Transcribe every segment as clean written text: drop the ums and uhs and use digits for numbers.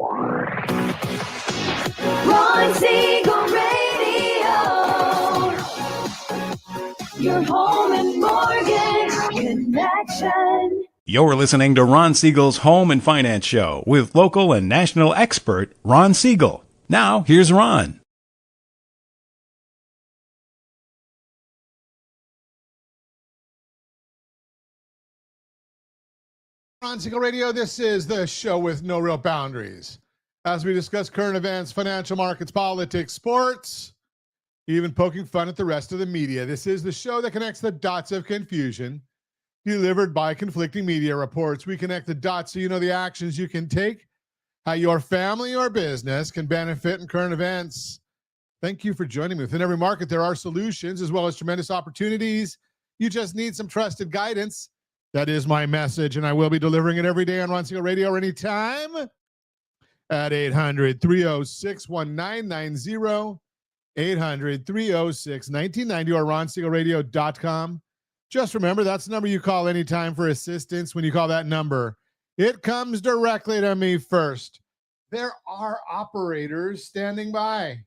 Ron Siegel Radio, your home and mortgage connection. You're listening to Ron Siegel's Home and Finance Show with local and national expert Ron Siegel. Now, here's Ron. Ron Siegel Radio, this is the show with no real boundaries. As we discuss current events, financial markets, politics, sports, even poking fun at the rest of the media. This is the show that connects the dots of confusion delivered by conflicting media reports. We connect the dots so you know the actions you can take, how your family or business can benefit in current events. Thank you for joining me. Within every market, there are solutions as well as tremendous opportunities. You just need some trusted guidance. That is my message, and I will be delivering it every day on Ron Siegel Radio anytime at 800-306-1990, 800-306-1990, or ronsiegelradio.com. Just remember, that's the number you call anytime for assistance. When you call that number, it comes directly to me first. There are operators standing by.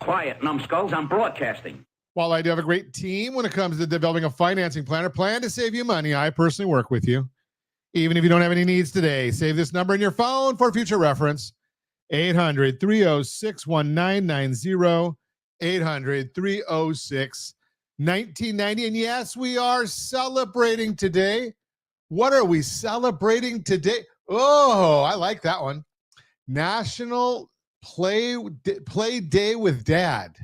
Quiet, numbskulls, I'm broadcasting. While I do have a great team when it comes to developing a financing plan or plan to save you money, I personally work with you. Even if you don't have any needs today, save this number in your phone for future reference. 800-306-1990, 800-306-1990. And yes, we are celebrating today. What are we celebrating today? Oh, I like that one. National Play Day with Dad.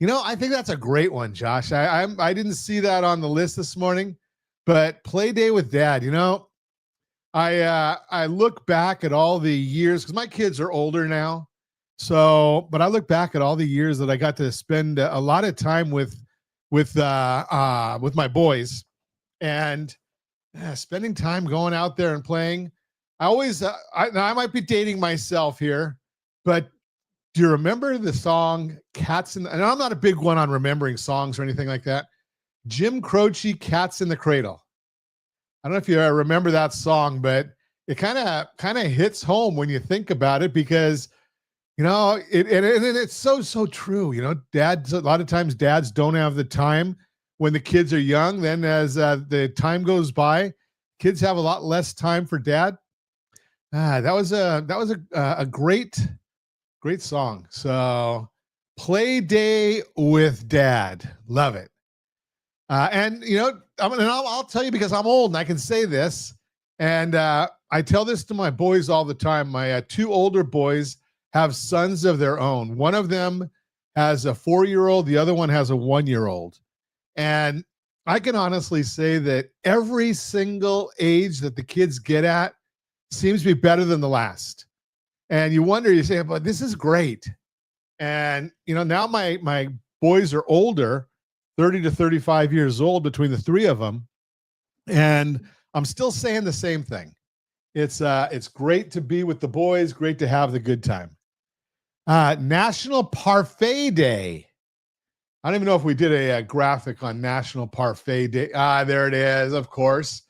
You know, I think that's a great one, Josh. I didn't see that on the list this morning, but Play Day with Dad. You know, I look back at all the years because my kids are older now. So, but I look back at all the years that I got to spend a lot of time with my boys, and spending time going out there and playing. I always, I might be dating myself here, but do you remember the song Cats in the, and I'm not a big one on remembering songs or anything like that. Jim Croce, Cats in the Cradle. I don't know if you remember that song, but it kind of hits home when you think about it because, you know, it's so true. You know, dads, a lot of times dads don't have the time when the kids are young. Then as the time goes by, kids have a lot less time for dad. That was a great song. So Play Day with Dad. Love it. And, you know, I'll tell you because I'm old and I can say this. And I tell this to my boys all the time. My two older boys have sons of their own. One of them has a 4-year-old. The other one has a 1-year-old. And I can honestly say that every single age that the kids get at seems to be better than the last. And you wonder, you say, but this is great. And, you know, now my boys are older, 30 to 35 years old between the three of them. And I'm still saying the same thing. It's great to be with the boys, great to have the good time. National Parfait Day. I don't even know if we did a graphic on National Parfait Day. There it is, of course.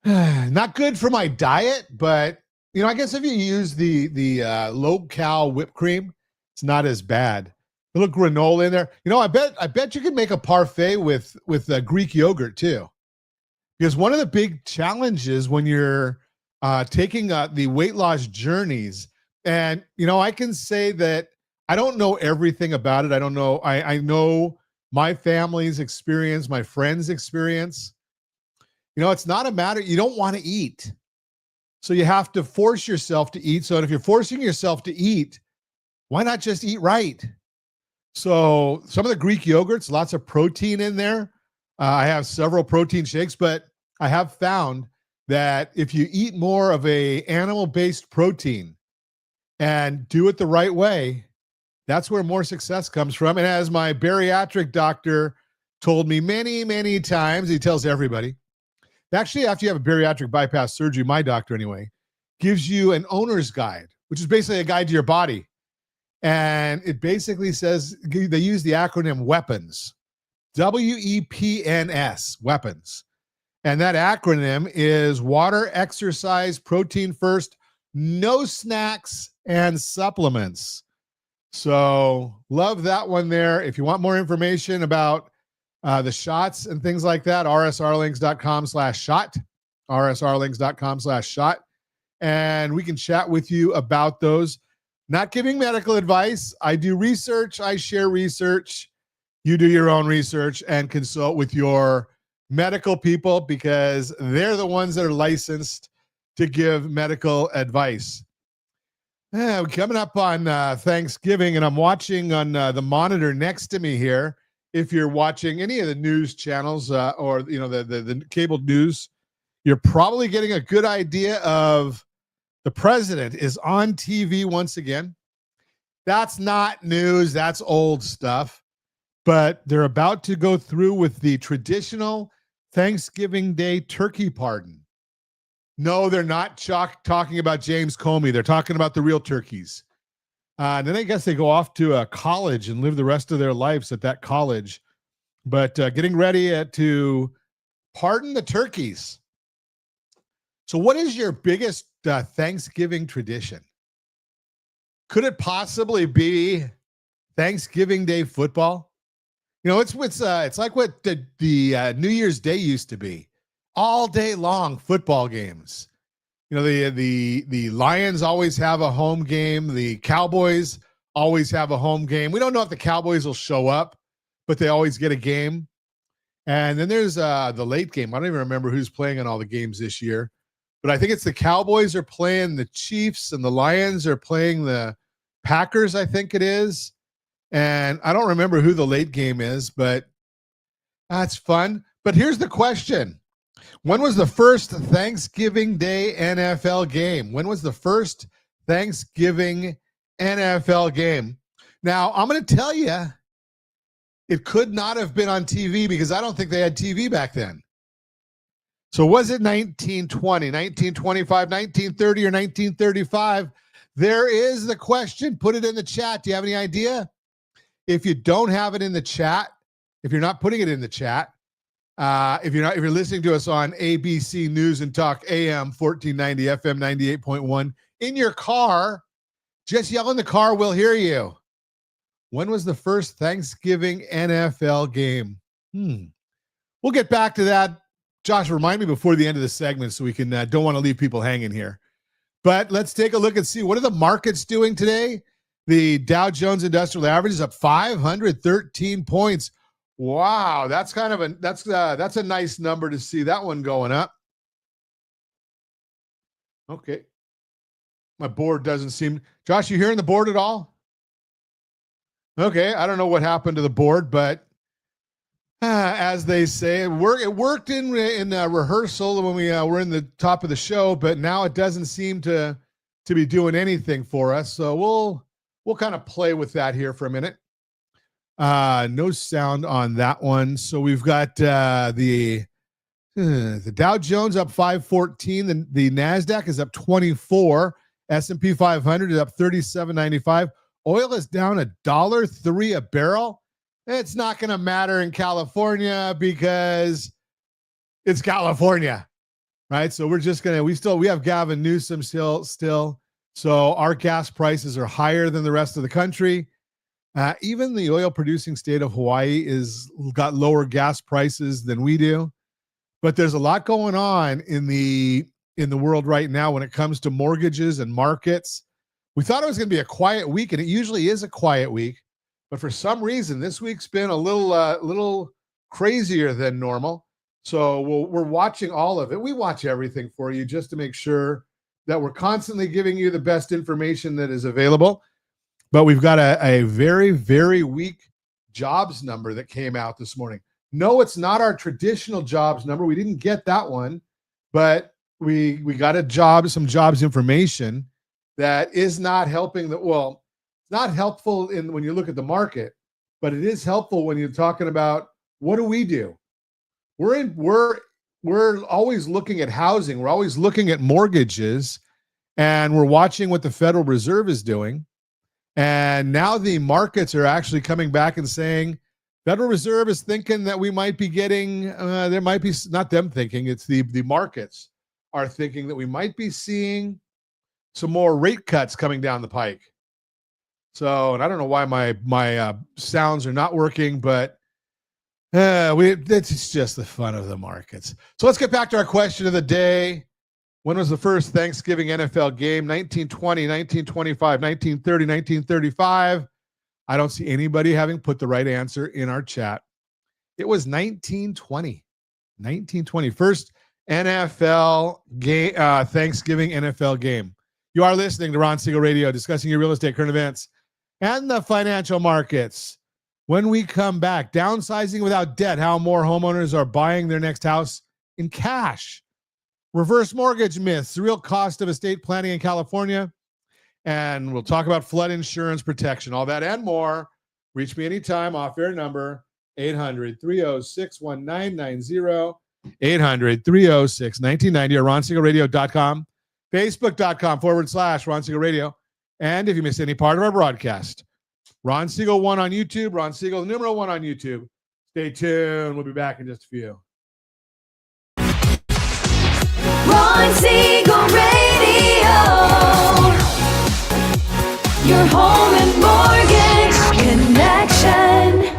Not good for my diet, but you know, I guess if you use the low-cal whipped cream, it's not as bad. A little granola in there. You know, I bet you could make a parfait with Greek yogurt too. Because one of the big challenges when you're taking the weight loss journeys, and you know, I can say that I don't know everything about it. I don't know. I know my family's experience, my friends' experience. You know, it's not a matter. You don't want to eat. So you have to force yourself to eat. So if you're forcing yourself to eat, why not just eat right? So some of the Greek yogurts, lots of protein in there. I have several protein shakes, but I have found that if you eat more of a animal-based protein and do it the right way, that's where more success comes from. And as my bariatric doctor told me many, many times, he tells everybody, actually, after you have a bariatric bypass surgery, my doctor anyway, gives you an owner's guide, which is basically a guide to your body. And it basically says, they use the acronym WEPONS, WEPNS, weapons. And that acronym is water, exercise, protein first, no snacks and supplements. So love that one there. If you want more information about the shots and things like that, rsrlinks.com/shot, rsrlinks.com/shot. And we can chat with you about those. Not giving medical advice. I do research. I share research. You do your own research and consult with your medical people because they're the ones that are licensed to give medical advice. We're coming up on Thanksgiving, and I'm watching on the monitor next to me here. If you're watching any of the news channels or the cable news, you're probably getting a good idea of the president is on TV once again. That's not news. That's old stuff. But they're about to go through with the traditional Thanksgiving Day turkey pardon. No, they're not talking about James Comey. They're talking about the real turkeys. And then I guess they go off to a college and live the rest of their lives at that college. But getting ready to pardon the turkeys. So what is your biggest Thanksgiving tradition? Could it possibly be Thanksgiving Day football? You know, it's like what the New Year's Day used to be. All day long football games. You know, the Lions always have a home game. The Cowboys always have a home game. We don't know if the Cowboys will show up, but they always get a game. And then there's the late game. I don't even remember who's playing in all the games this year. But I think it's the Cowboys are playing the Chiefs and the Lions are playing the Packers, I think it is. And I don't remember who the late game is, but that's fun. But here's the question. When was the first Thanksgiving Day NFL game? When was the first Thanksgiving NFL game? Now, I'm going to tell you, it could not have been on TV because I don't think they had TV back then. So was it 1920, 1925, 1930, or 1935? There is the question. Put it in the chat. Do you have any idea? If you don't have it in the chat, if you're not putting it in the chat, if you're listening to us on ABC News and Talk AM 1490 FM 98.1 in your car, just yell in the car. We'll hear you. When was the first Thanksgiving NFL game? We'll get back to that. Josh, remind me before the end of the segment so we can don't want to leave people hanging here. But let's take a look and see what are the markets doing today. The Dow Jones Industrial Average is up 513 points. Wow, that's kind of that's a nice number to see that one going up. Okay. My board doesn't seem. Josh, you hearing the board at all? Okay, I don't know what happened to the board, but as they say, it worked in rehearsal when we were in the top of the show, but now it doesn't seem to be doing anything for us. So we'll kind of play with that here for a minute. No sound on that one. So we've got the Dow Jones up 514. The NASDAQ is up 24. S&P 500 is up 37.95. Oil is down $1.03 a barrel. It's not going to matter in California because it's California, right? So we're just going to, we have Gavin Newsom still. So our gas prices are higher than the rest of the country. Even the oil producing state of Hawaii is got lower gas prices than we do. But there's a lot going on in the world right now when it comes to mortgages and markets. We thought it was going to be a quiet week, and it usually is a quiet week. But for some reason, this week's been a little crazier than normal. So we're watching all of it. We watch everything for you just to make sure that we're constantly giving you the best information that is available. But we've got a very, very weak jobs number that came out this morning. No, it's not our traditional jobs number. We didn't get that one, but we got some jobs information that is not helping it's not helpful when you look at the market, but it is helpful when you're talking about what do we do? We're always looking at housing. We're always looking at mortgages, and we're watching what the Federal Reserve is doing. And now the markets are actually coming back and saying, Federal Reserve is thinking that we might be getting, there might be, not them thinking, it's the markets are thinking that we might be seeing some more rate cuts coming down the pike. So, and I don't know why my sounds are not working, but it's just the fun of the markets. So let's get back to our question of the day. When was the first Thanksgiving NFL game? 1920, 1925, 1930, 1935. I don't see anybody having put the right answer in our chat. It was 1920. 1920. First NFL game, Thanksgiving NFL game. You are listening to Ron Siegel Radio, discussing your real estate, current events, and the financial markets. When we come back, downsizing without debt, how more homeowners are buying their next house in cash. Reverse mortgage myths, the real cost of estate planning in California. And we'll talk about flood insurance protection, all that and more. Reach me anytime, off-air number, 800-306-1990, 800-306-1990, or ronsiegelradio.com, facebook.com/Ron Siegel Radio. And if you missed any part of our broadcast, Ron Siegel 1 on YouTube, Ron Siegel numeral 1 on YouTube. Stay tuned. We'll be back in just a few. Ron Siegel Radio. Your home and mortgage connection.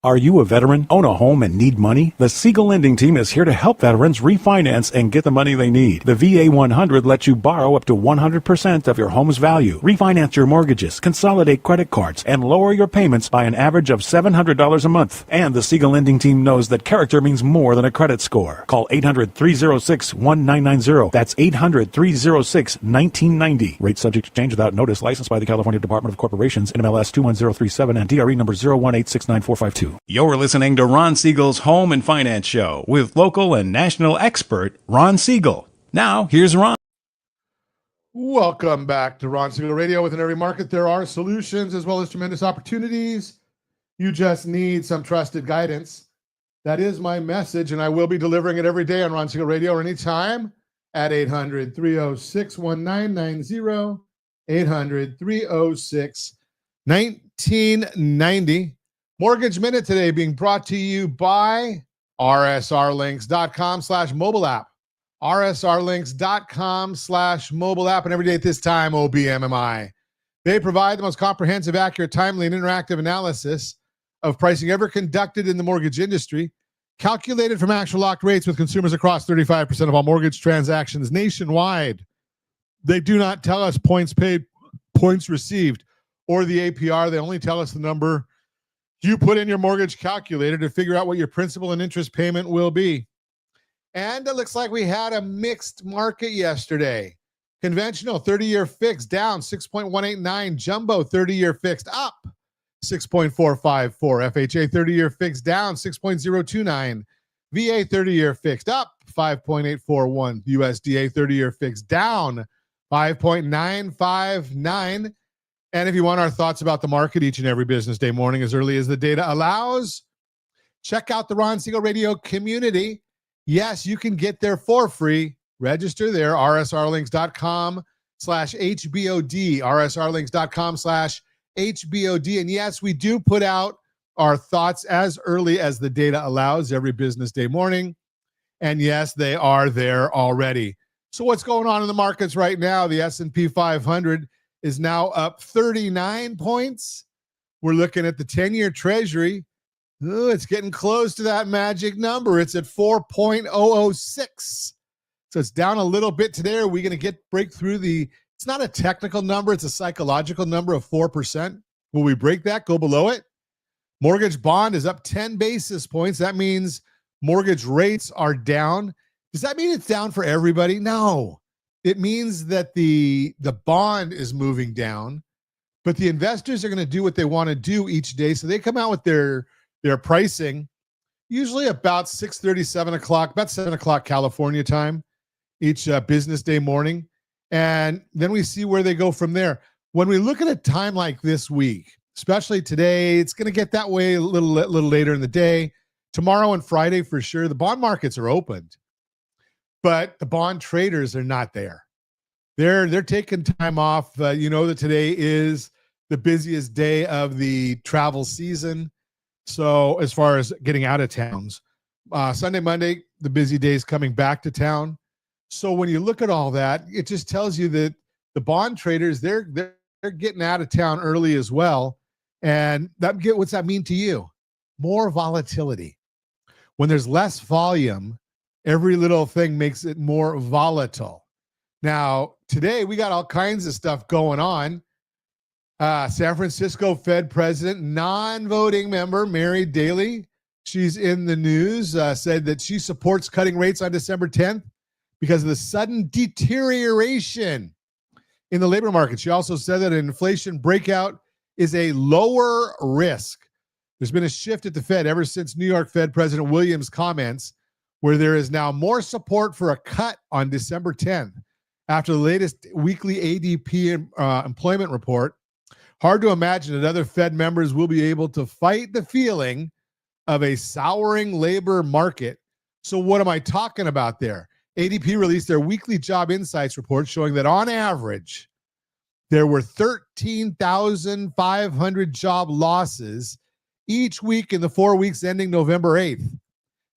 Are you a veteran, own a home, and need money? The Siegel Lending Team is here to help veterans refinance and get the money they need. The VA 100 lets you borrow up to 100% of your home's value, refinance your mortgages, consolidate credit cards, and lower your payments by an average of $700 a month. And the Siegel Lending Team knows that character means more than a credit score. Call 800-306-1990. That's 800-306-1990. Rate subject to change without notice. Licensed by the California Department of Corporations, NMLS 21037, and DRE number 018694452. You're listening to Ron Siegel's Home and Finance Show with local and national expert Ron Siegel. Now, here's Ron. Welcome back to Ron Siegel Radio. Within every market, there are solutions as well as tremendous opportunities. You just need some trusted guidance. That is my message, and I will be delivering it every day on Ron Siegel Radio or anytime at 800-306-1990, 800-306-1990. Mortgage Minute today being brought to you by rsrlinks.com/mobile app. rsrlinks.com/mobile app. And every day at this time, OBMMI. They provide the most comprehensive, accurate, timely, and interactive analysis of pricing ever conducted in the mortgage industry, calculated from actual locked rates with consumers across 35% of all mortgage transactions nationwide. They do not tell us points paid, points received, or the APR. They only tell us the number you put in your mortgage calculator to figure out what your principal and interest payment will be. And it looks like we had a mixed market yesterday. Conventional 30-year fixed down 6.189. Jumbo 30-year fixed up 6.454. FHA 30-year fixed down 6.029. VA 30-year fixed up 5.841. USDA 30-year fixed down 5.959. And if you want our thoughts about the market each and every business day morning, as early as the data allows, check out the Ron Siegel Radio community. Yes, you can get there for free. Register there, rsrlinks.com/HBOD, rsrlinks.com/HBOD. And yes, we do put out our thoughts as early as the data allows every business day morning. And yes, they are there already. So what's going on in the markets right now? The S&P 500 is now up 39 points. We're looking at the 10-year Treasury. Ooh, it's getting close to that magic number. It's at 4.006. So it's down a little bit today. Are we going to break through it's not a technical number, it's a psychological number of 4%. Will we break that, go below it? Mortgage bond is up 10 basis points. That means mortgage rates are down. Does that mean it's down for everybody? No. It means that the bond is moving down, but the investors are going to do what they want to do each day. So they come out with their pricing, usually about 6:30, 7 o'clock, about 7 o'clock California time, each business day morning. And then we see where they go from there. When we look at a time like this week, especially today, it's going to get that way a little later in the day. Tomorrow and Friday for sure, the bond markets are opened. But the bond traders are not there. They're taking time off. You know that today is the busiest day of the travel season. So as far as getting out of towns, Sunday, Monday, the busy days coming back to town. So when you look at all that, it just tells you that the bond traders, they're getting out of town early as well. And what's that mean to you? More volatility. When there's less volume, every little thing makes it more volatile. Now, today we got all kinds of stuff going on. San Francisco Fed president, non-voting member, Mary Daly, she's in the news, said that she supports cutting rates on December 10th because of the sudden deterioration in the labor market. She also said that an inflation breakout is a lower risk. There's been a shift at the Fed ever since New York Fed President Williams' comments, where there is now more support for a cut on December 10th after the latest weekly ADP employment report. Hard to imagine that other Fed members will be able to fight the feeling of a souring labor market. So what am I talking about there? ADP released their weekly job insights report showing that on average, there were 13,500 job losses each week in the 4 weeks ending November 8th.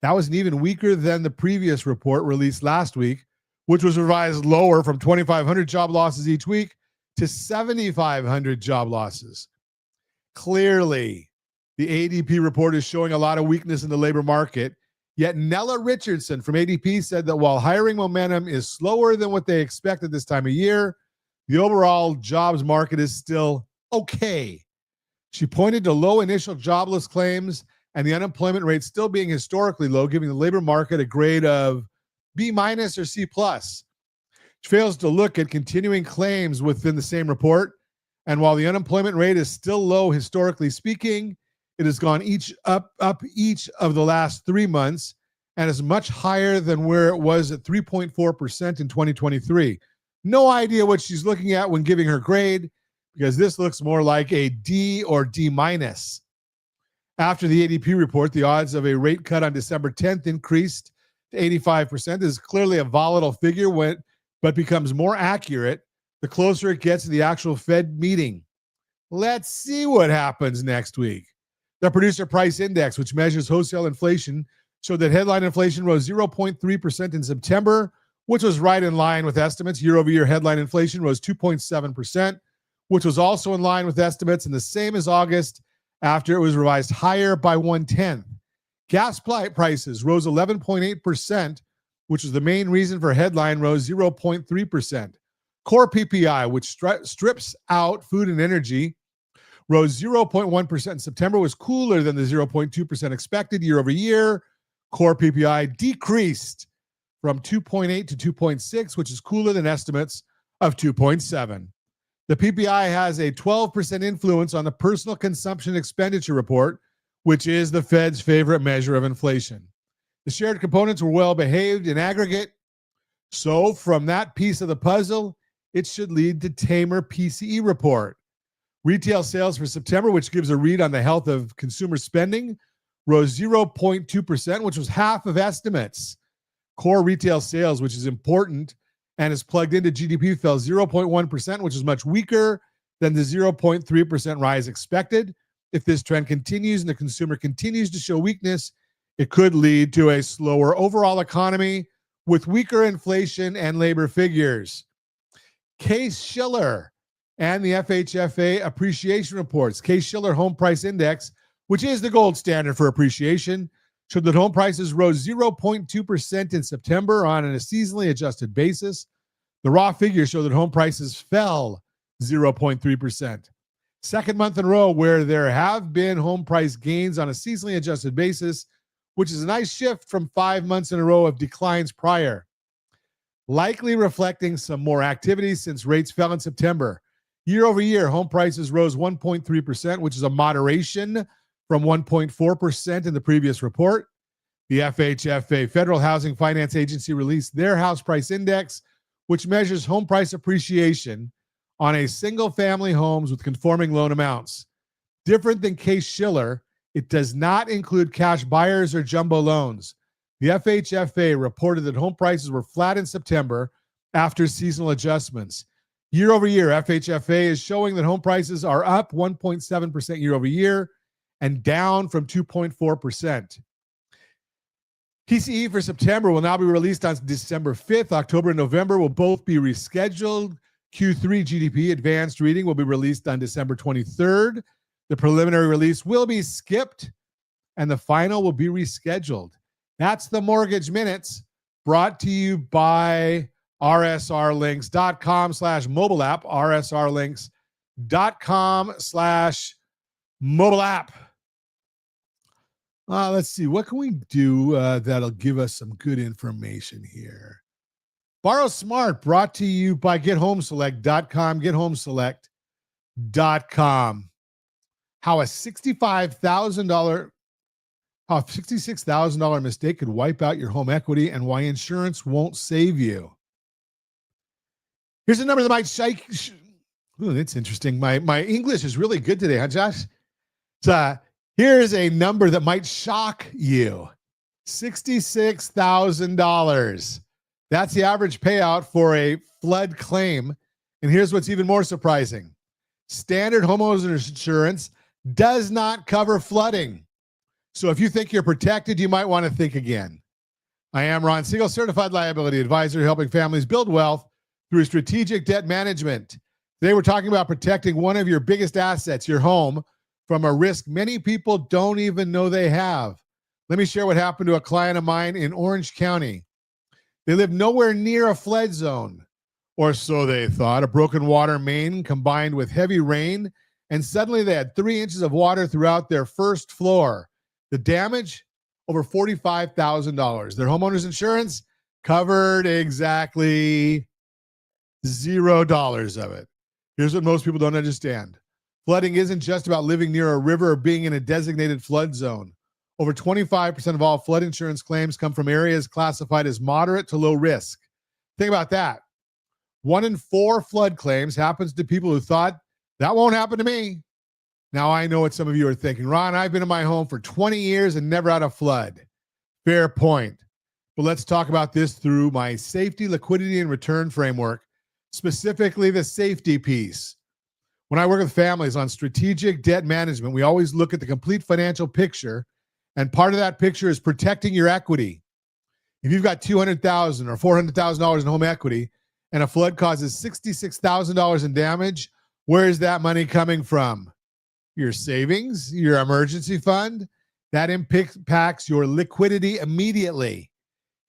That was even weaker than the previous report released last week, which was revised lower from 2,500 job losses each week to 7,500 job losses. Clearly, the ADP report is showing a lot of weakness in the labor market, yet Nella Richardson from ADP said that while hiring momentum is slower than what they expected this time of year, the overall jobs market is still okay. She pointed to low initial jobless claims and the unemployment rate still being historically low, giving the labor market a grade of B- or C+. She fails to look at continuing claims within the same report. And while the unemployment rate is still low, historically speaking, it has gone up each of the last 3 months and is much higher than where it was at 3.4% in 2023. No idea what she's looking at when giving her grade, because this looks more like a D or D-. After the ADP report, the odds of a rate cut on December 10th increased to 85%. This is clearly a volatile figure, but becomes more accurate the closer it gets to the actual Fed meeting. Let's see what happens next week. The producer price index, which measures wholesale inflation, showed that headline inflation rose 0.3% in September, which was right in line with estimates. Year-over-year headline inflation rose 2.7%, which was also in line with estimates, and the same as August after it was revised higher by 1/10. Gas prices rose 11.8%, which was the main reason for headline rose 0.3%. Core PPI, which strips out food and energy, rose 0.1% in September, was cooler than the 0.2% expected year over year. Core PPI decreased from 2.8 to 2.6, which is cooler than estimates of 2.7. The PPI has a 12% influence on the personal consumption expenditure report, which is the Fed's favorite measure of inflation. The shared components were well behaved in aggregate. So from that piece of the puzzle, it should lead to tamer PCE report. Retail sales for September, which gives a read on the health of consumer spending, rose 0.2%, which was half of estimates. Core retail sales, which is important and is plugged into GDP, fell 0.1%, which is much weaker than the 0.3% rise expected. If this trend continues and the consumer continues to show weakness, it could lead to a slower overall economy with weaker inflation and labor figures. Case-Shiller and the FHFA appreciation reports. Case-Shiller Home Price Index, which is the gold standard for appreciation, showed that home prices rose 0.2% in September on a seasonally adjusted basis. The raw figures show that home prices fell 0.3%. Second month in a row where there have been home price gains on a seasonally adjusted basis, which is a nice shift from 5 months in a row of declines prior. Likely reflecting some more activity since rates fell in September. Year over year, home prices rose 1.3%, which is a moderation from 1.4% in the previous report. The FHFA, Federal Housing Finance Agency, released their house price index, which measures home price appreciation on a single-family homes with conforming loan amounts. Different than Case-Shiller, it does not include cash buyers or jumbo loans. The FHFA reported that home prices were flat in September after seasonal adjustments. Year over year, FHFA is showing that home prices are up 1.7% year over year and down from 2.4%. PCE for September will now be released on December 5th. October and November will both be rescheduled. Q3 GDP advanced reading will be released on December 23rd. The preliminary release will be skipped, and the final will be rescheduled. That's the Mortgage Minutes, brought to you by rsrlinks.com/mobile app, rsrlinks.com/mobile app. Let's see. What can we do that'll give us some good information here? Borrow Smart, brought to you by gethomeselect.com, gethomeselect.com. How a $66,000 mistake could wipe out your home equity and why insurance won't save you. Here's a number that might shake. Ooh, that's interesting. My English is really good today, huh, Josh? So here's a number that might shock you. $66,000. That's the average payout for a flood claim. And here's what's even more surprising. Standard homeowners insurance does not cover flooding. So if you think you're protected, you might want to think again. I am Ron Siegel, certified liability advisor, helping families build wealth through strategic debt management. Today we're talking about protecting one of your biggest assets, your home, from a risk many people don't even know they have. Let me share what happened to a client of mine in Orange County. They live nowhere near a flood zone, or so they thought. A broken water main combined with heavy rain, and suddenly they had 3 inches of water throughout their first floor. The damage, over $45,000. Their homeowner's insurance covered exactly $0 of it. Here's what most people don't understand. Flooding isn't just about living near a river or being in a designated flood zone. Over 25% of all flood insurance claims come from areas classified as moderate to low risk. Think about that. 1 in 4 flood claims happens to people who thought, that won't happen to me. Now I know what some of you are thinking. Ron, I've been in my home for 20 years and never had a flood. Fair point. But let's talk about this through my safety, liquidity, and return framework, specifically the safety piece. When I work with families on strategic debt management, we always look at the complete financial picture. And part of that picture is protecting your equity. If you've got $200,000 or $400,000 in home equity and a flood causes $66,000 in damage, where is that money coming from? Your savings, your emergency fund? That impacts your liquidity immediately.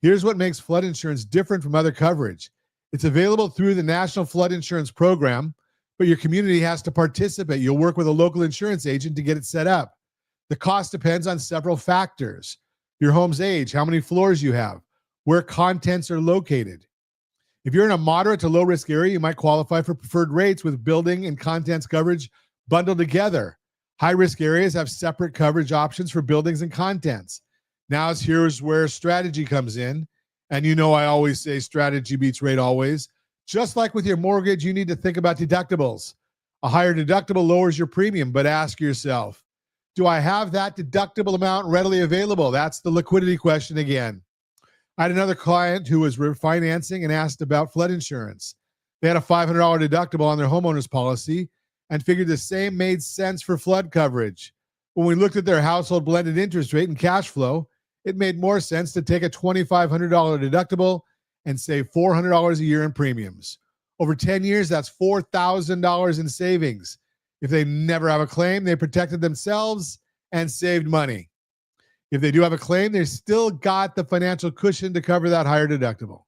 Here's what makes flood insurance different from other coverage. It's available through the National Flood Insurance Program, but your community has to participate. You'll work with a local insurance agent to get it set up. The cost depends on several factors. Your home's age, how many floors you have, where contents are located. If you're in a moderate to low risk area, you might qualify for preferred rates with building and contents coverage bundled together. High risk areas have separate coverage options for buildings and contents. Now here's where strategy comes in. And you know I always say strategy beats rate always. Just like with your mortgage, you need to think about deductibles. A higher deductible lowers your premium, but ask yourself, do I have that deductible amount readily available? That's the liquidity question again. I had another client who was refinancing and asked about flood insurance. They had a $500 deductible on their homeowner's policy and figured the same made sense for flood coverage. When we looked at their household blended interest rate and cash flow, it made more sense to take a $2,500 deductible and save $400 a year in premiums. Over 10 years, that's $4,000 in savings. If they never have a claim, they protected themselves and saved money. If they do have a claim, they still got the financial cushion to cover that higher deductible.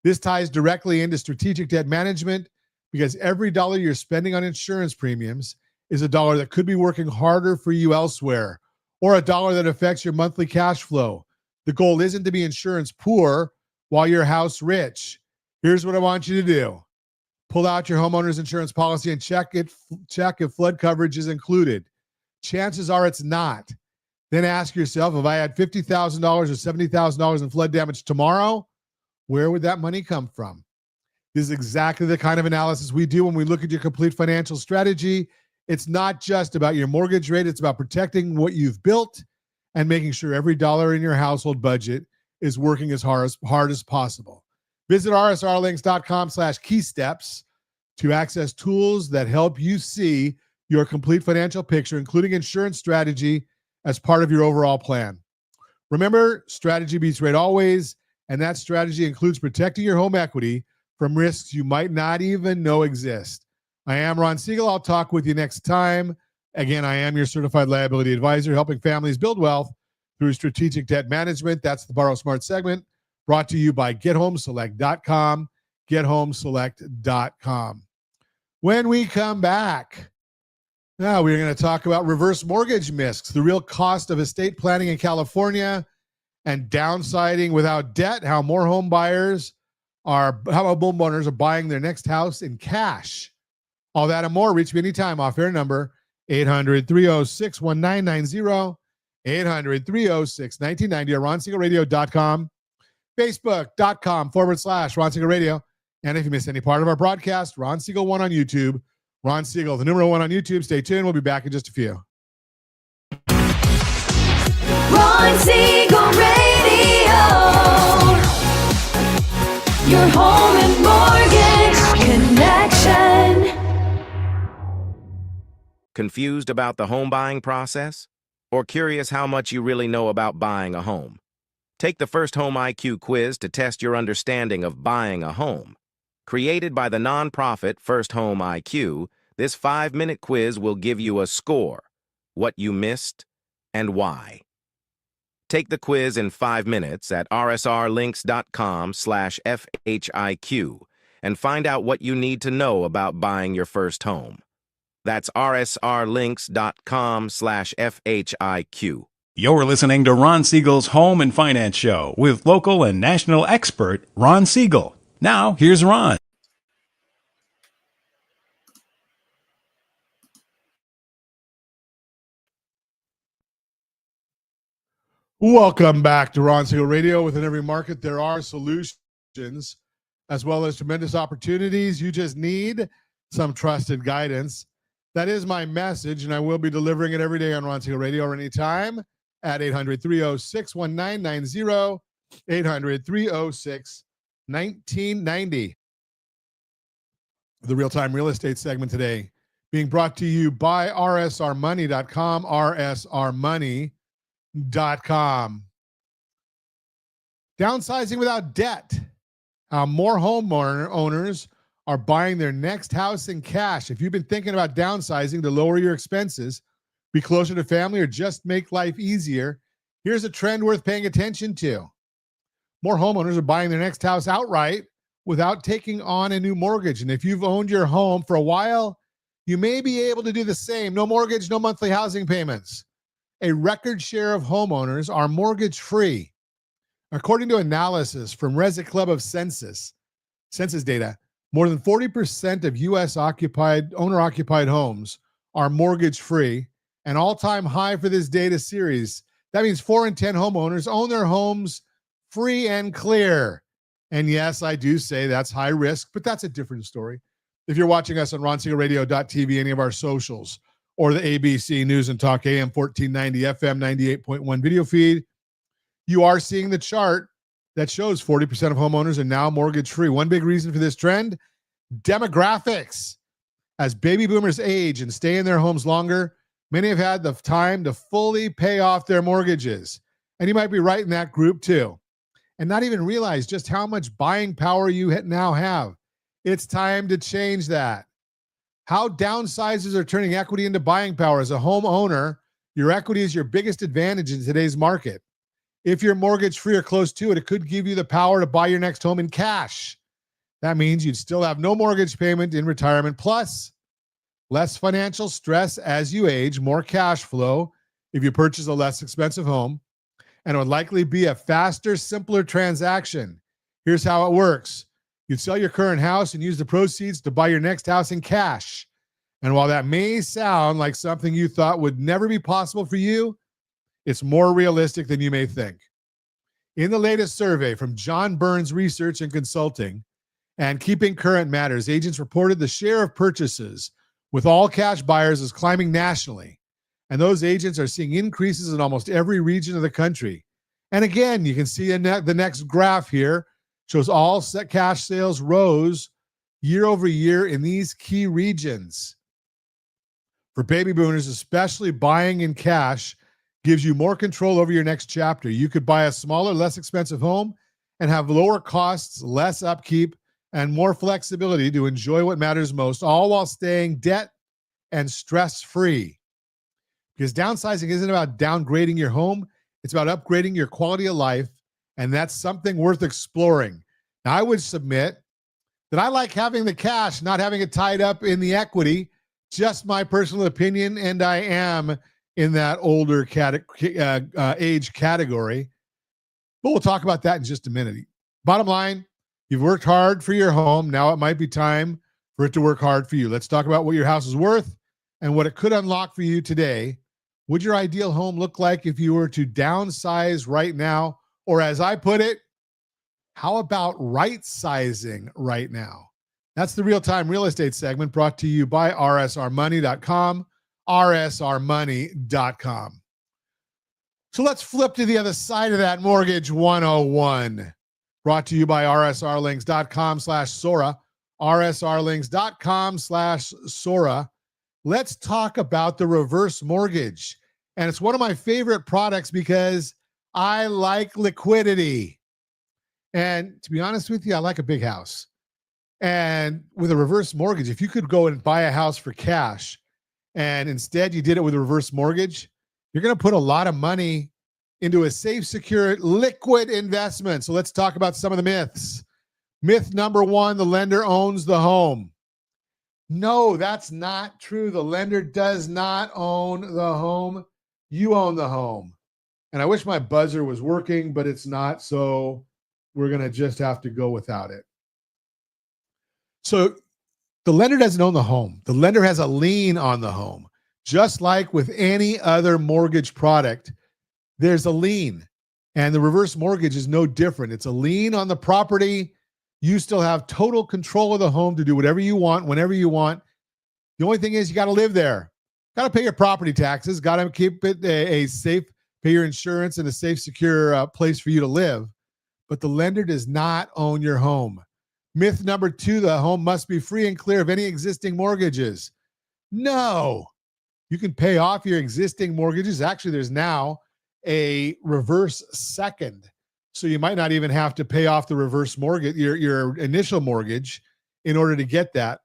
This ties directly into strategic debt management because every dollar you're spending on insurance premiums is a dollar that could be working harder for you elsewhere, or a dollar that affects your monthly cash flow. The goal isn't to be insurance poor while your house rich. Here's what I want you to do. Pull out your homeowner's insurance policy and check if flood coverage is included. Chances are it's not. Then ask yourself, if I had $50,000 or $70,000 in flood damage tomorrow, where would that money come from? This is exactly the kind of analysis we do when we look at your complete financial strategy. It's not just about your mortgage rate. It's about protecting what you've built and making sure every dollar in your household budget is working as hard as possible. Visit rsrlinks.com/keysteps to access tools that help you see your complete financial picture, including insurance strategy as part of your overall plan. Remember, strategy beats rate always, and that strategy includes protecting your home equity from risks you might not even know exist. I am Ron Siegel. I'll talk with you next time. Again, I am your certified liability advisor, helping families build wealth through strategic debt management. That's the Borrow Smart segment, brought to you by GetHomeSelect.com, GetHomeSelect.com. When we come back, now we're going to talk about reverse mortgage miscs, the real cost of estate planning in California, and downsizing without debt, how homeowners are buying their next house in cash. All that and more. Reach me anytime. Off-air number 800-306-1990, 800-306-1990, or RonSiegelRadio.com, Facebook.com/Ron Siegel Radio. And if you miss any part of our broadcast, Ron Siegel 1 on YouTube. Ron Siegel, the number 1 on YouTube. Stay tuned. We'll be back in just a few. Ron Siegel Radio. Your home and mortgage connection. Confused about the home buying process? Or curious how much you really know about buying a home? Take the First Home IQ quiz to test your understanding of buying a home. Created by the nonprofit First Home IQ, this 5-minute quiz will give you a score, what you missed, and why. Take the quiz in 5 minutes at rsrlinks.com/FHIQ and find out what you need to know about buying your first home. That's rsrlinks.com/FHIQ. You're listening to Ron Siegel's Home and Finance Show with local and national expert Ron Siegel. Now, here's Ron. Welcome back to Ron Siegel Radio. Within every market, there are solutions as well as tremendous opportunities. You just need some trusted guidance. That is my message, and I will be delivering it every day on Ron Siegel Radio or anytime at 800-306-1990, 800-306-1990. The real-time real estate segment today being brought to you by rsrmoney.com, rsrmoney.com. Downsizing without debt. More homeowners are buying their next house in cash. If you've been thinking about downsizing to lower your expenses, be closer to family, or just make life easier, here's a trend worth paying attention to. More homeowners are buying their next house outright without taking on a new mortgage. And if you've owned your home for a while, you may be able to do the same. No mortgage, no monthly housing payments. A record share of homeowners are mortgage-free. According to analysis from Resi Club of census data, more than 40% of U.S. owner-occupied homes are mortgage-free, an all-time high for this data series. That means 4 in 10 homeowners own their homes free and clear. And yes, I do say that's high risk, but that's a different story. If you're watching us on RonSiegelRadio.tv, any of our socials, or the ABC News and Talk AM 1490, FM 98.1 video feed, you are seeing the chart that shows 40% of homeowners are now mortgage-free. One big reason for this trend, demographics. As baby boomers age and stay in their homes longer, many have had the time to fully pay off their mortgages. And you might be right in that group too, and not even realize just how much buying power you now have. It's time to change that. How downsizers are turning equity into buying power. As a homeowner, your equity is your biggest advantage in today's market. If you're mortgage-free or close to it, it could give you the power to buy your next home in cash. That means you'd still have no mortgage payment in retirement, plus less financial stress as you age, more cash flow if you purchase a less expensive home, and it would likely be a faster, simpler transaction. Here's how it works. You'd sell your current house and use the proceeds to buy your next house in cash. And while that may sound like something you thought would never be possible for you, it's more realistic than you may think. In the latest survey from John Burns Research and Consulting and Keeping Current Matters, agents reported the share of purchases with all cash buyers is climbing nationally. And those agents are seeing increases in almost every region of the country. And again, you can see in the next graph here shows all set cash sales rose year over year in these key regions. For baby boomers, especially buying in cash gives you more control over your next chapter. You could buy a smaller, less expensive home and have lower costs, less upkeep, and more flexibility to enjoy what matters most, all while staying debt and stress-free. Because downsizing isn't about downgrading your home. It's about upgrading your quality of life, and that's something worth exploring. Now, I would submit that I like having the cash, not having it tied up in the equity. Just my personal opinion, and I am in that older age category. But we'll talk about that in just a minute. Bottom line, you've worked hard for your home. Now it might be time for it to work hard for you. Let's talk about what your house is worth and what it could unlock for you today. Would your ideal home look like if you were to downsize right now? Or as I put it, how about right-sizing right now? That's the Real-Time Real Estate segment brought to you by rsrmoney.com, rsrmoney.com. So let's flip to the other side of that Mortgage 101, brought to you by rsrlinks.com/Sora, rsrlinks.com/Sora. Let's talk about the reverse mortgage. And it's one of my favorite products because I like liquidity. And to be honest with you, I like a big house. And with a reverse mortgage, if you could go and buy a house for cash and instead you did it with a reverse mortgage, you're going to put a lot of money into a safe, secure, liquid investment. So let's talk about some of the myths. Myth number one, the lender owns the home. No, that's not true. The lender does not own the home. You own the home. And I wish my buzzer was working, but it's not. So we're going to just have to go without it. So the lender doesn't own the home. The lender has a lien on the home. Just like with any other mortgage product, there's a lien. And the reverse mortgage is no different. It's a lien on the property. You still have total control of the home to do whatever you want, whenever you want. The only thing is you got to live there. Got to pay your property taxes. Got to keep it a safe, pay your insurance and a safe, secure place for you to live. But the lender does not own your home. Myth number two, the home must be free and clear of any existing mortgages. No. You can pay off your existing mortgages. Actually, there's now a reverse second. So you might not even have to pay off the reverse mortgage, your initial mortgage, in order to get that.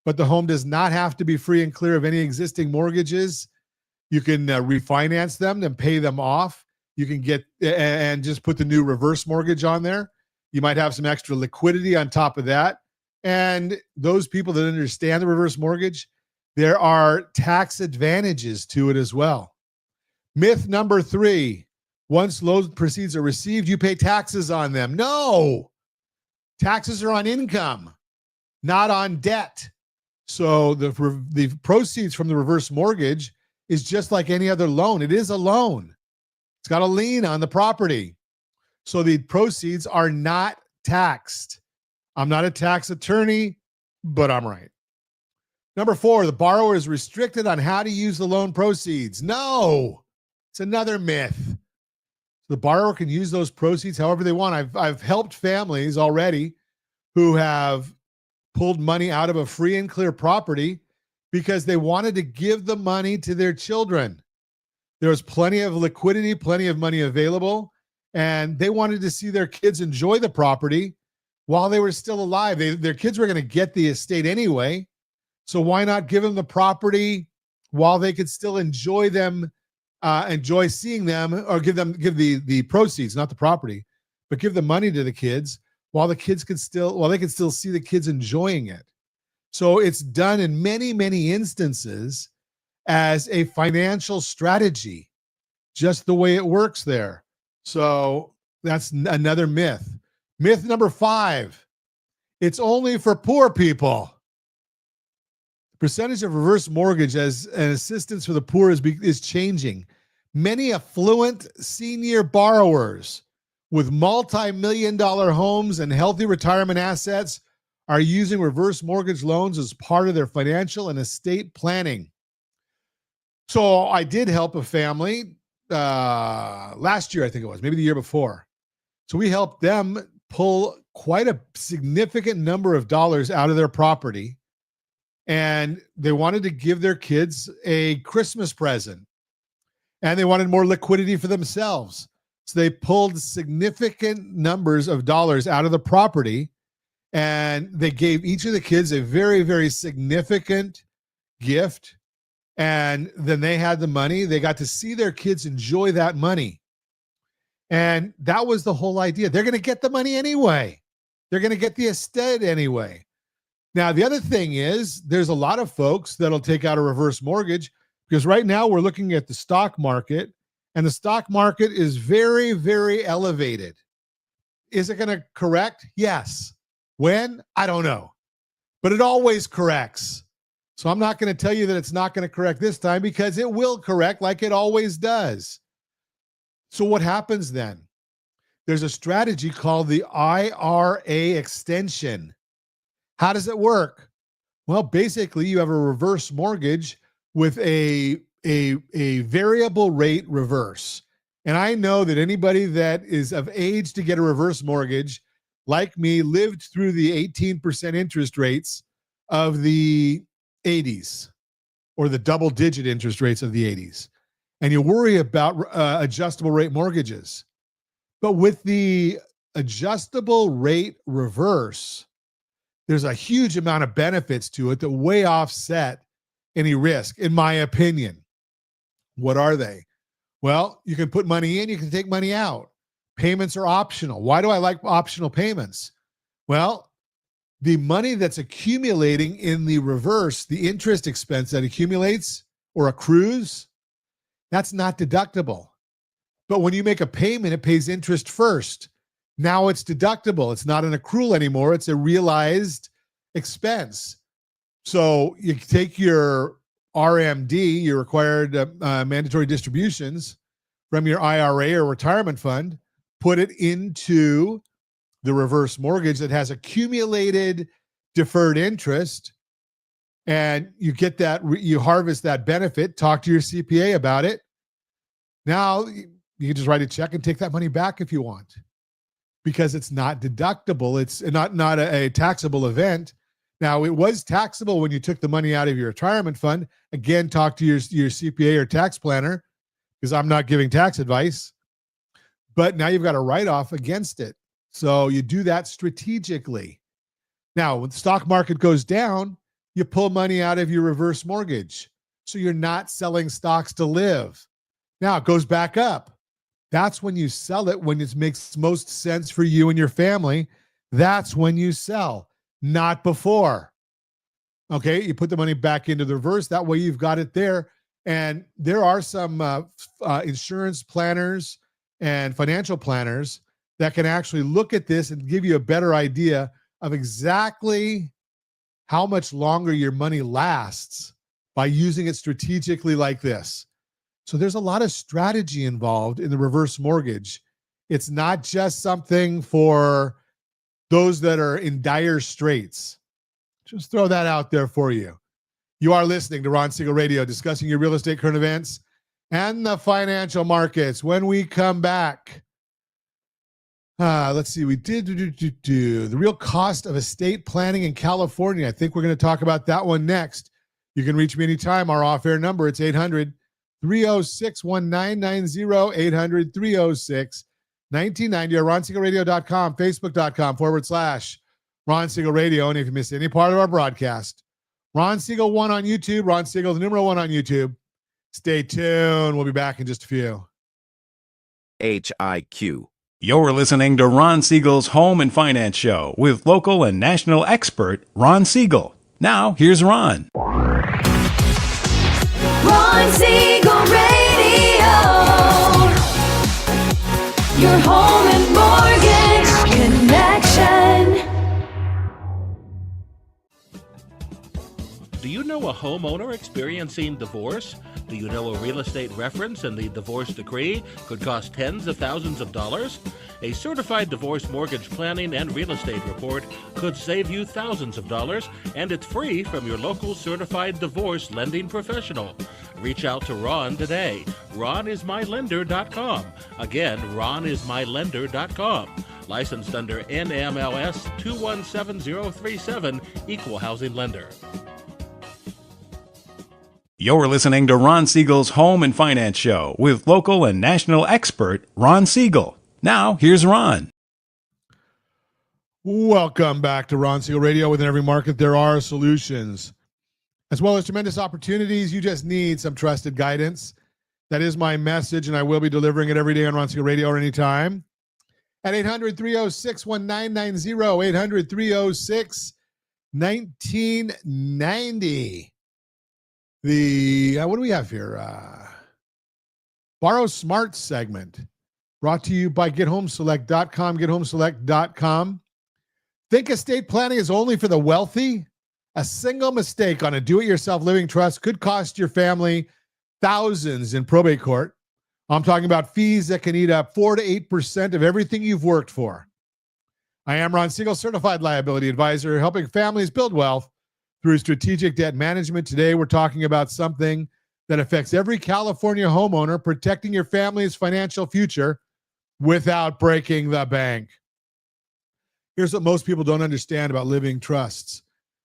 But the home does not have to be free and clear of any existing mortgages. You can refinance them, then pay them off. You can get and just put the new reverse mortgage on there. You might have some extra liquidity on top of that. And those people that understand the reverse mortgage, there are tax advantages to it as well. Myth number three, once loan proceeds are received, you pay taxes on them. No, taxes are on income, not on debt. So the proceeds from the reverse mortgage is just like any other loan. It is a loan. It's got a lien on the property. So the proceeds are not taxed. I'm not a tax attorney, but I'm right. Number four, the borrower is restricted on how to use the loan proceeds. No, it's another myth. The borrower can use those proceeds however they want. I've helped families already who have pulled money out of a free and clear property because they wanted to give the money to their children. There was plenty of liquidity, plenty of money available, and they wanted to see their kids enjoy the property while they were still alive. Their kids were going to get the estate anyway, so why not give them the property while they could still enjoy them, enjoy seeing them, or give the proceeds, not the property, but give the money to the kids while they could still see the kids enjoying it. So it's done in many, many instances as a financial strategy, just the way it works there. So that's another myth. Myth number five, it's only for poor people. The percentage of reverse mortgage as an assistance for the poor is changing. Many affluent senior borrowers with multi-million-dollar homes and healthy retirement assets are using reverse mortgage loans as part of their financial and estate planning. So I did help a family last year, I think it was, maybe the year before. So we helped them pull quite a significant number of dollars out of their property, and they wanted to give their kids a Christmas present. and they wanted more liquidity for themselves. So they pulled significant numbers of dollars out of the property, and they gave each of the kids a very, very significant gift. And then they had the money. They got to see their kids enjoy that money. And that was the whole idea. They're going to get the money anyway. They're going to get the estate anyway. Now, the other thing is there's a lot of folks that'll take out a reverse mortgage because right now we're looking at the stock market, and the stock market is very, very elevated. Is it going to correct? Yes. When? I don't know. But it always corrects. So I'm not going to tell you that it's not going to correct this time because it will correct like it always does. So what happens then? There's a strategy called the IRA extension. How does it work? Well, basically, you have a reverse mortgage with a variable rate reverse. And I know that anybody that is of age to get a reverse mortgage, like me, lived through the 18% interest rates of the 80s or the double-digit interest rates of the 80s. And you worry about adjustable rate mortgages. But with the adjustable rate reverse, there's a huge amount of benefits to it that way offset any risk, in my opinion. What are they? Well, you can put money in, you can take money out. Payments are optional. Why do I like optional payments? Well, the money that's accumulating in the reverse, the interest expense that accumulates or accrues, that's not deductible. But when you make a payment, it pays interest first. Now it's deductible. It's not an accrual anymore. It's a realized expense. So you take your RMD, your required mandatory distributions from your IRA or retirement fund, put it into the reverse mortgage that has accumulated deferred interest, and you get that, you harvest that benefit, talk to your CPA about it. Now you can just write a check and take that money back if you want, because it's not deductible. It's not a taxable event. Now, it was taxable when you took the money out of your retirement fund. Again, talk to your CPA or tax planner, because I'm not giving tax advice. But now you've got a write-off against it. So you do that strategically. Now, when the stock market goes down, you pull money out of your reverse mortgage. So you're not selling stocks to live. Now it goes back up. That's when you sell it, when it makes most sense for you and your family. That's when you sell, not before. Okay, you put the money back into the reverse. That way you've got it there. And there are some insurance planners and financial planners that can actually look at this and give you a better idea of exactly how much longer your money lasts by using it strategically like this. So there's a lot of strategy involved in the reverse mortgage. It's not just something for those that are in dire straits. Just throw that out there for you. You are listening to Ron Siegel Radio, discussing your real estate current events and the financial markets. When we come back, let's see, we did the real cost of estate planning in California. I think we're going to talk about that one next. You can reach me anytime. Our off-air number, it's 800-306-1990, 800-306-1990, or RonSiegelRadio.com, Facebook.com/Ron Siegel Radio. And if you miss any part of our broadcast, Ron Siegel 1 on YouTube, Ron Siegel, the number 1 on YouTube. Stay tuned. We'll be back in just a few. HIQ. You're listening to Ron Siegel's Home and Finance Show with local and national expert Ron Siegel. Now, here's Ron. Ron Siegel Radio. Your home and mortgage connection. Do you know a homeowner experiencing divorce? Do you know a real estate reference and the divorce decree could cost tens of thousands of dollars? A certified divorce mortgage planning and real estate report could save you thousands of dollars, and it's free from your local certified divorce lending professional. Reach out to Ron today. RonIsMyLender.com. Again, RonIsMyLender.com. Licensed under NMLS 217037, Equal Housing Lender. You're listening to Ron Siegel's Home and Finance Show with local and national expert Ron Siegel. Now, here's Ron. Welcome back to Ron Siegel Radio. Within every market, there are solutions, as well as tremendous opportunities. You just need some trusted guidance. That is my message, and I will be delivering it every day on Ron Siegel Radio or anytime. At 800-306-1990, 800-306-1990. What do we have here? Borrow Smart segment brought to you by GetHomeSelect.com, GetHomeSelect.com. Think estate planning is only for the wealthy? A single mistake on a do-it-yourself living trust could cost your family thousands in probate court. I'm talking about fees that can eat up 4 to 8% of everything you've worked for. I am Ron Siegel, certified liability advisor, helping families build wealth through strategic debt management. Today, we're talking about something that affects every California homeowner, protecting your family's financial future without breaking the bank. Here's what most people don't understand about living trusts.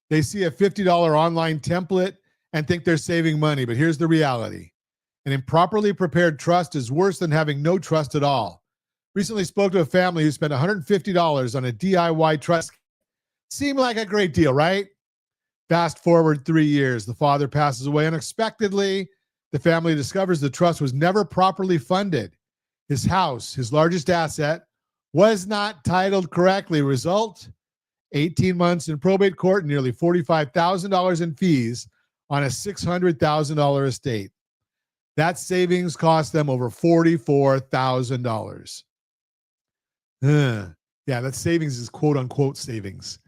They see a $50 online template and think they're saving money, but here's the reality. An improperly prepared trust is worse than having no trust at all. Recently spoke to a family who spent $150 on a DIY trust. Seemed like a great deal, right? Fast forward 3 years, the father passes away unexpectedly. The family discovers the trust was never properly funded. His house, his largest asset, was not titled correctly. Result, 18 months in probate court, nearly $45,000 in fees on a $600,000 estate. That savings cost them over $44,000. Yeah, that savings is quote unquote savings.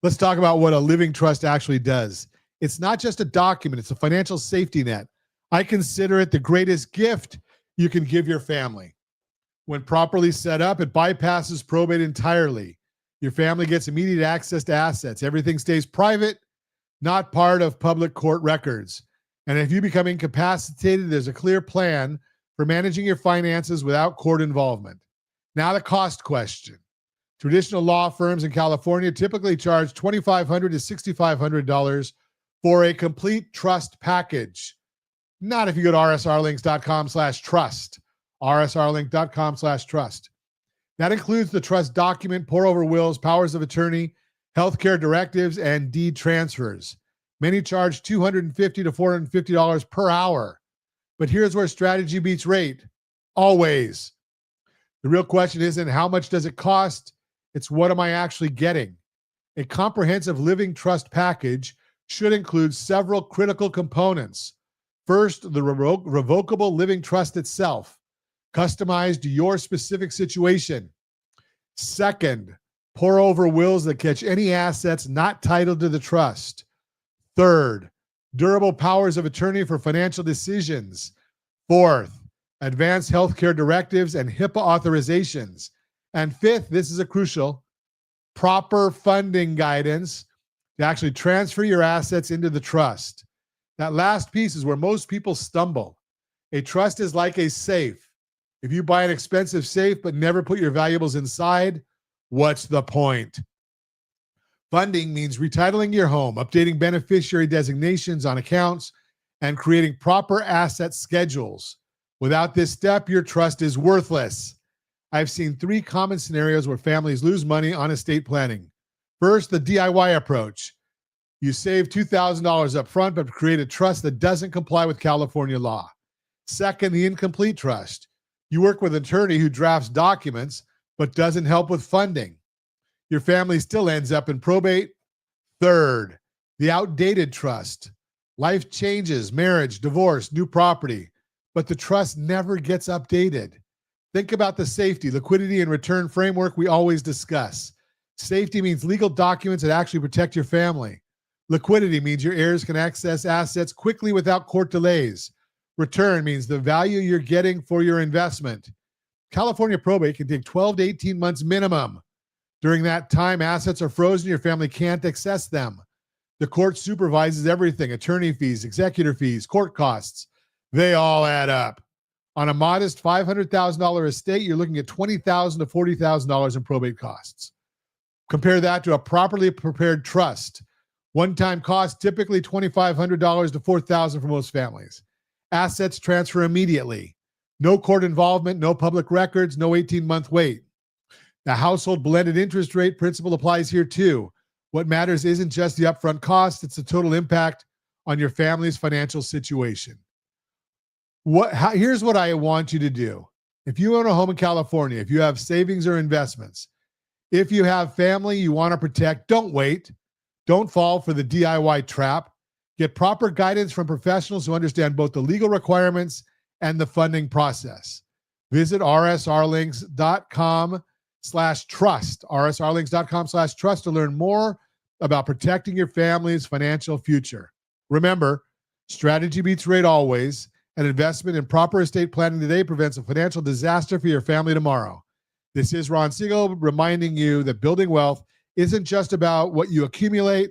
Let's talk about what a living trust actually does. It's not just a document, it's a financial safety net. I consider it the greatest gift you can give your family. When properly set up, it bypasses probate entirely. Your family gets immediate access to assets. Everything stays private, not part of public court records. And if you become incapacitated, there's a clear plan for managing your finances without court involvement. Now the cost question. Traditional law firms in California typically charge $2,500 to $6,500 for a complete trust package. Not if you go to rsrlinks.com/trust. rsrlink.com/trust. That includes the trust document, pour-over wills, powers of attorney, healthcare directives, and deed transfers. Many charge $250 to $450 per hour. But here's where strategy beats rate. Always. The real question isn't how much does it cost? It's what am I actually getting? A comprehensive living trust package should include several critical components. First, the revocable living trust itself, customized to your specific situation. Second, pour over wills that catch any assets not titled to the trust. Third, durable powers of attorney for financial decisions. Fourth, advanced healthcare directives and HIPAA authorizations. And fifth, this is a crucial, proper funding guidance to actually transfer your assets into the trust. That last piece is where most people stumble. A trust is like a safe. If you buy an expensive safe but never put your valuables inside, what's the point? Funding means retitling your home, updating beneficiary designations on accounts, and creating proper asset schedules. Without this step, your trust is worthless. I've seen 3 common scenarios where families lose money on estate planning. First, the DIY approach. You save $2,000 up front, but create a trust that doesn't comply with California law. Second, the incomplete trust. You work with an attorney who drafts documents, but doesn't help with funding. Your family still ends up in probate. Third, the outdated trust. Life changes, marriage, divorce, new property, but the trust never gets updated. Think about the safety, liquidity, and return framework we always discuss. Safety means legal documents that actually protect your family. Liquidity means your heirs can access assets quickly without court delays. Return means the value you're getting for your investment. California probate can take 12 to 18 months minimum. During that time, assets are frozen, your family can't access them. The court supervises everything, attorney fees, executor fees, court costs. They all add up. On a modest $500,000 estate, you're looking at $20,000 to $40,000 in probate costs. Compare that to a properly prepared trust. One-time cost, typically $2,500 to $4,000 for most families. Assets transfer immediately. No court involvement, no public records, no 18-month wait. The household blended interest rate principle applies here too. What matters isn't just the upfront cost, it's the total impact on your family's financial situation. Here's what I want you to do. If you own a home in California, if you have savings or investments, if you have family you want to protect, don't wait. Don't fall for the DIY trap. Get proper guidance from professionals who understand both the legal requirements and the funding process. Visit rsrlinks.com/trust, rsrlinks.com/trust to learn more about protecting your family's financial future. Remember, strategy beats rate always. An investment in proper estate planning today prevents a financial disaster for your family tomorrow. This is Ron Siegel reminding you that building wealth isn't just about what you accumulate.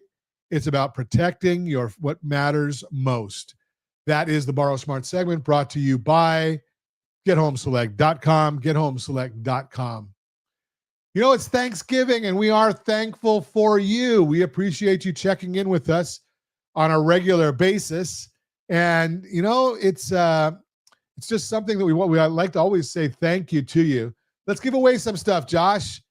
It's about protecting what matters most. That is the Borrow Smart segment brought to you by GetHomeSelect.com, GetHomeSelect.com. You know, it's Thanksgiving, and we are thankful for you. We appreciate you checking in with us on a regular basis. And, you know, it's just something that we like to always say thank you to you. Let's give away some stuff, Josh.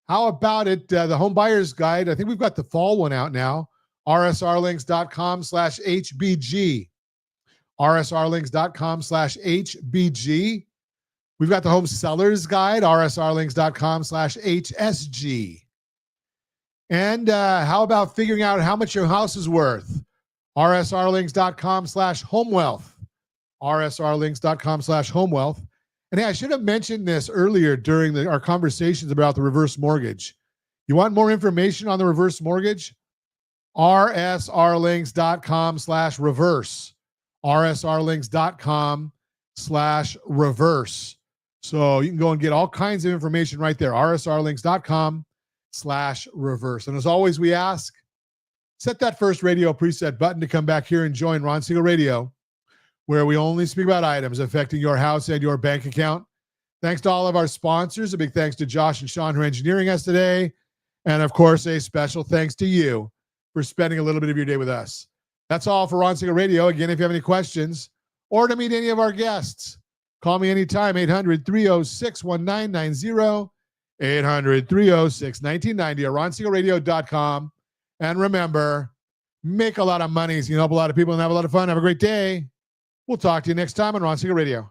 How about it? The Home Buyer's Guide. I think we've got the fall one out now. rsrlinks.com/HBG. rsrlinks.com/HBG. We've got the Home Seller's Guide, rsrlinks.com/HSG. And how about figuring out how much your house is worth? rsrlinks.com/homewealth. rsrlinks.com/homewealth. And hey, I should have mentioned this earlier during our conversations about the reverse mortgage. You want more information on the reverse mortgage? rsrlinks.com/reverse. rsrlinks.com/reverse. So you can go and get all kinds of information right there. rsrlinks.com/reverse. And as always, we ask, set that first radio preset button to come back here and join Ron Siegel Radio, where we only speak about items affecting your house and your bank account. Thanks to all of our sponsors. A big thanks to Josh and Sean who are engineering us today. And of course, a special thanks to you for spending a little bit of your day with us. That's all for Ron Siegel Radio. Again, if you have any questions or to meet any of our guests, call me anytime, 800-306-1990, 800-306-1990, or ronsiegelradio.com. And remember, make a lot of money so you can help a lot of people and have a lot of fun. Have a great day. We'll talk to you next time on Ron Siegel Radio.